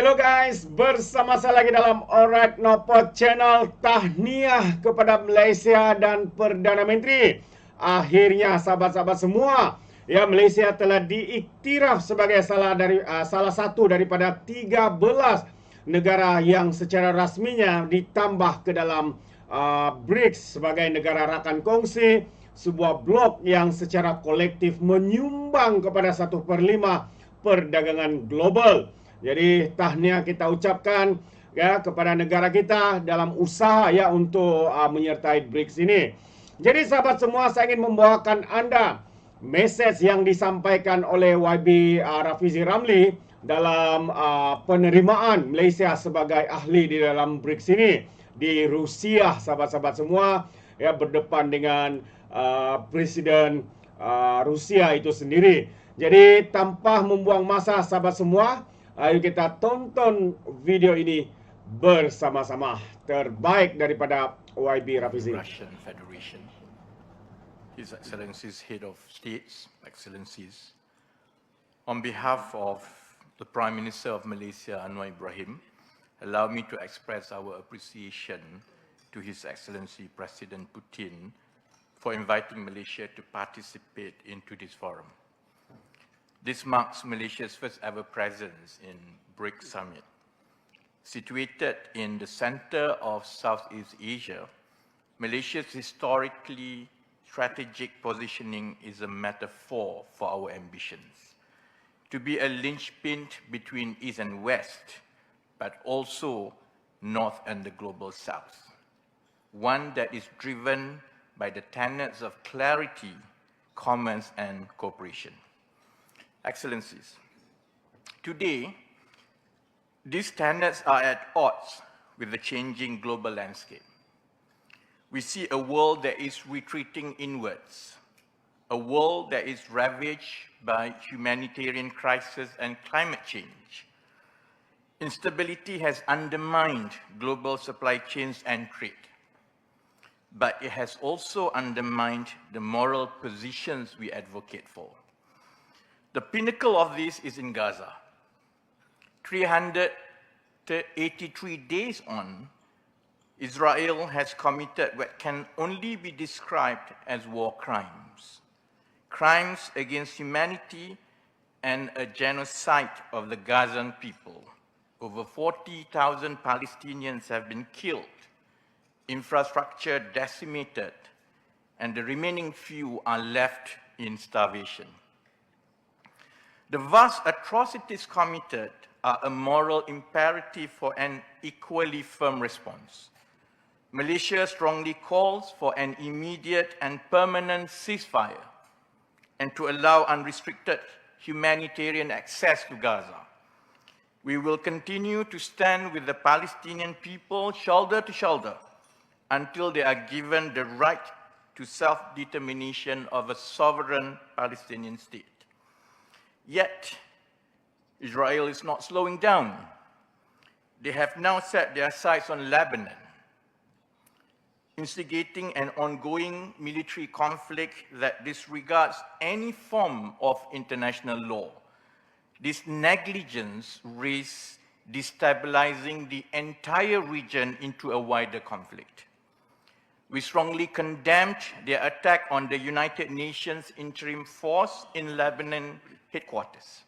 Hello guys, bersama saya lagi dalam Alright Nopot Channel Tahniah kepada Malaysia dan Perdana Menteri. Akhirnya sahabat-sahabat semua, ya, Malaysia telah diiktiraf sebagai salah satu daripada 13 negara yang secara rasminya ditambah ke dalam BRICS sebagai negara rakan kongsi, sebuah blok yang secara kolektif menyumbang kepada 1/5 perdagangan global. Jadi tahniah kita ucapkan ya kepada negara kita dalam usaha ya untuk menyertai BRICS ini. Jadi sahabat semua, saya ingin membawakan Anda mesej yang disampaikan oleh YB Rafizi Ramli dalam penerimaan Malaysia sebagai ahli di dalam BRICS ini di Rusia, sahabat-sahabat semua, ya, berdepan dengan Presiden Rusia itu sendiri. Jadi tanpa membuang masa sahabat semua, ayo kita tonton video ini bersama-sama. Terbaik daripada YB Rafizi. Russian Federation, His Excellency's Head of States, Excellencies, on behalf of the Prime Minister of Malaysia, Anwar Ibrahim, allow me to express our appreciation to His Excellency President Putin for inviting Malaysia to participate into this forum. This marks Malaysia's first ever presence in BRICS Summit. Situated in the center of Southeast Asia, Malaysia's historically strategic positioning is a metaphor for our ambitions. To be a linchpin between East and West, but also North and the global South. One that is driven by the tenets of clarity, commerce, and cooperation. Excellencies, today, these tenets are at odds with the changing global landscape. We see a world that is retreating inwards, a world that is ravaged by humanitarian crisis and climate change. Instability has undermined global supply chains and trade, but it has also undermined the moral positions we advocate for. The pinnacle of this is in Gaza. 383 days on, Israel has committed what can only be described as war crimes. Crimes against humanity and a genocide of the Gazan people. Over 40,000 Palestinians have been killed, infrastructure decimated, and the remaining few are left in starvation. The vast atrocities committed are a moral imperative for an equally firm response. Malaysia strongly calls for an immediate and permanent ceasefire and to allow unrestricted humanitarian access to Gaza. We will continue to stand with the Palestinian people shoulder to shoulder until they are given the right to self-determination of a sovereign Palestinian state. Yet, Israel is not slowing down. They have now set their sights on Lebanon, instigating an ongoing military conflict that disregards any form of international law. This negligence risks destabilizing the entire region into a wider conflict. We strongly condemned their attack on the United Nations Interim Force in Lebanon headquarters,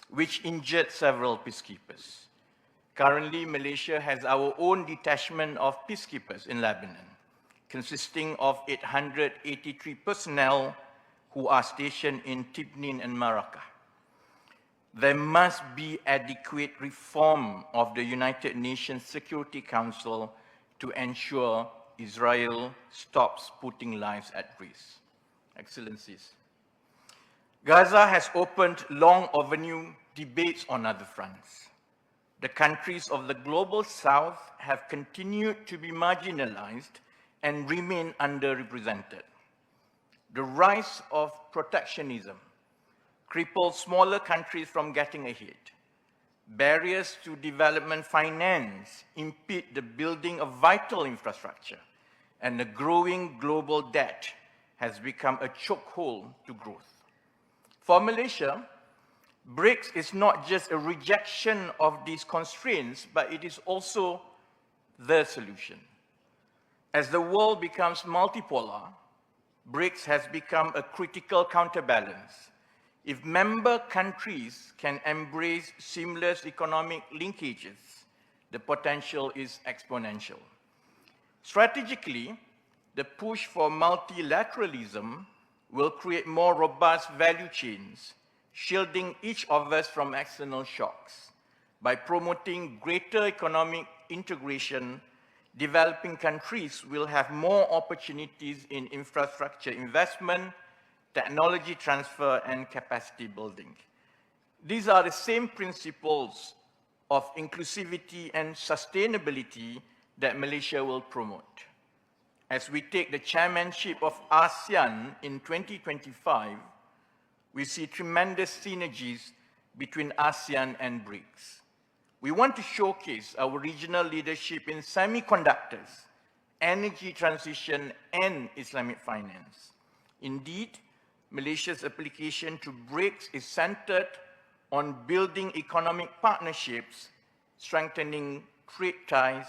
which injured several peacekeepers. Currently, Malaysia has our own detachment of peacekeepers in Lebanon, consisting of 883 personnel who are stationed in Tibnin and Maracah. There must be adequate reform of the United Nations Security Council to ensure Israel stops putting lives at risk. Excellencies, Gaza has opened long overdue debates on other fronts. The countries of the global south have continued to be marginalized and remain underrepresented. The rise of protectionism cripples smaller countries from getting ahead. Barriers to development finance impede the building of vital infrastructure, and the growing global debt has become a chokehold to growth. For Malaysia, BRICS is not just a rejection of these constraints, but it is also the solution. As the world becomes multipolar, BRICS has become a critical counterbalance. If member countries can embrace seamless economic linkages, the potential is exponential. Strategically, the push for multilateralism will create more robust value chains, shielding each of us from external shocks. By promoting greater economic integration, developing countries will have more opportunities in infrastructure investment, technology transfer, and capacity building. These are the same principles of inclusivity and sustainability that Malaysia will promote. As we take the chairmanship of ASEAN in 2025, we see tremendous synergies between ASEAN and BRICS. We want to showcase our regional leadership in semiconductors, energy transition, and Islamic finance. Indeed, Malaysia's application to BRICS is centered on building economic partnerships, strengthening trade ties,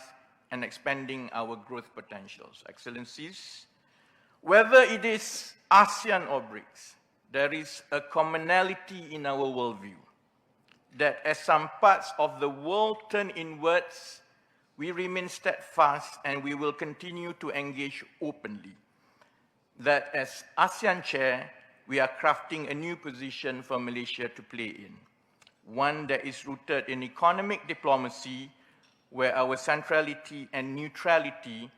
and expanding our growth potentials. Excellencies, whether it is ASEAN or BRICS, there is a commonality in our worldview that as some parts of the world turn inwards, we remain steadfast and we will continue to engage openly. That as ASEAN chair, we are crafting a new position for Malaysia to play in, one that is rooted in economic diplomacy, where our centrality and neutrality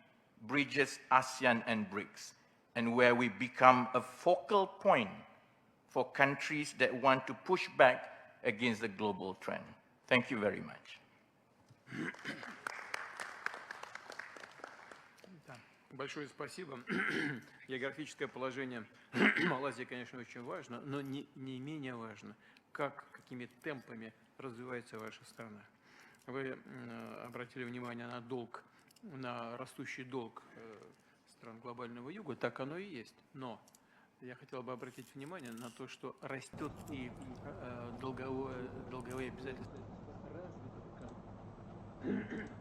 bridges ASEAN and BRICS, and where we become a focal point for countries that want to push back against the global trend. Thank you very much. Большое спасибо. Географическое положение Малайзии, конечно, очень важно, но не менее важно, какими темпами развивается ваша страна. Вы обратили внимание на долг, на растущий долг стран глобального юга, так оно и есть. Но я хотел бы обратить внимание на то, что растет и долговые обязательства.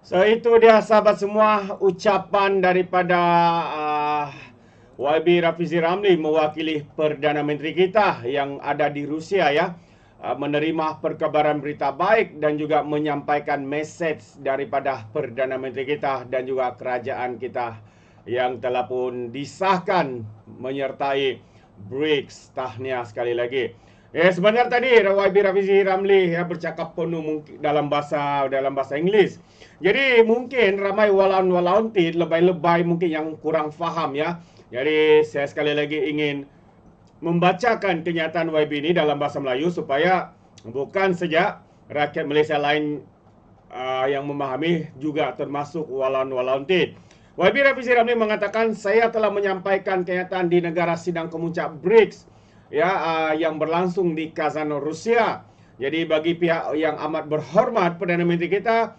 So itu dia sahabat semua ucapan daripada YB Rafizi Ramli mewakili Perdana Menteri kita yang ada di Rusia ya, menerima perkabaran berita baik dan juga menyampaikan mesej daripada Perdana Menteri kita dan juga kerajaan kita yang telah pun disahkan menyertai BRICS. Tahniah sekali lagi. Sebenarnya tadi YB Rafizi Ramli ya bercakap penuh dalam bahasa Inggeris. Jadi mungkin ramai walaun-walaun lebay-lebay mungkin yang kurang faham ya. Jadi saya sekali lagi ingin membacakan kenyataan YB ini dalam bahasa Melayu supaya bukan saja rakyat Malaysia lain yang memahami juga termasuk walaun-walaun YB Rafizi Ramli mengatakan, saya telah menyampaikan kenyataan di negara sidang kemuncak BRICS ya, yang berlangsung di Kazan, Rusia. Jadi bagi pihak yang amat berhormat Perdana Menteri kita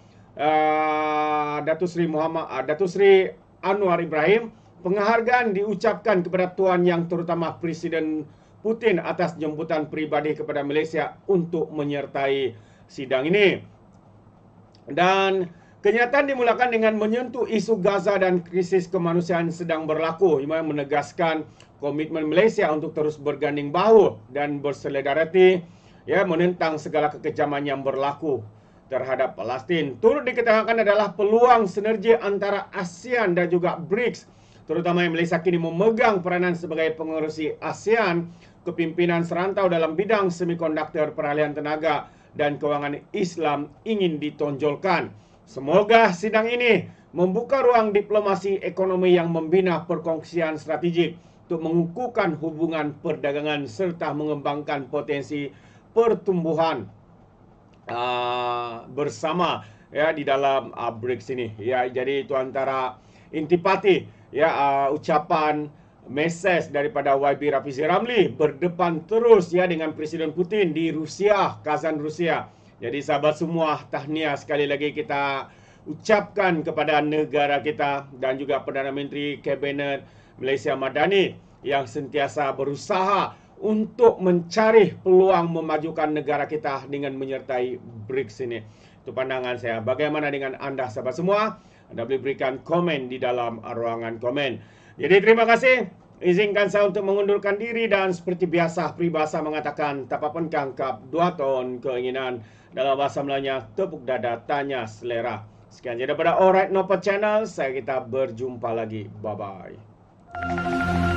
Dato Seri Anwar Ibrahim, penghargaan diucapkan kepada Tuan yang terutama Presiden Putin atas jemputan peribadi kepada Malaysia untuk menyertai sidang ini. Dan kenyataan dimulakan dengan menyentuh isu Gaza dan krisis kemanusiaan sedang berlaku, yang menegaskan komitmen Malaysia untuk terus berganding bahu dan bersolidariti ya, menentang segala kekejaman yang berlaku terhadap Palestin. Turut dikatakan adalah peluang sinergi antara ASEAN dan juga BRICS, terutama yang Malaysia kini memegang peranan sebagai pengerusi ASEAN, kepimpinan serantau dalam bidang semikonduktor, peralihan tenaga dan kewangan Islam ingin ditonjolkan. Semoga sidang ini membuka ruang diplomasi ekonomi yang membina perkongsian strategik untuk mengukuhkan hubungan perdagangan serta mengembangkan potensi pertumbuhan bersama ya di dalam BRICS ini ya. Jadi itu antara intipati ya ucapan mesej daripada YB Rafizi Ramli berdepan terus ya dengan Presiden Putin di Rusia, Kazan, Rusia. Jadi sahabat semua, tahniah sekali lagi kita ucapkan kepada negara kita dan juga Perdana Menteri Kabinet Malaysia Madani yang sentiasa berusaha untuk mencari peluang memajukan negara kita dengan menyertai BRICS ini. Itu pandangan saya. Bagaimana dengan anda sahabat semua? Anda boleh berikan komen di dalam ruangan komen. Jadi terima kasih. Izinkan saya untuk mengundurkan diri dan seperti biasa peribahasa mengatakan tapapun kangkap 2 ton keinginan. Dalam bahasa Melayunya tepuk dada tanya selera. Sekian je daripada Alright Nopo Channel. Saya kita berjumpa lagi. Bye bye.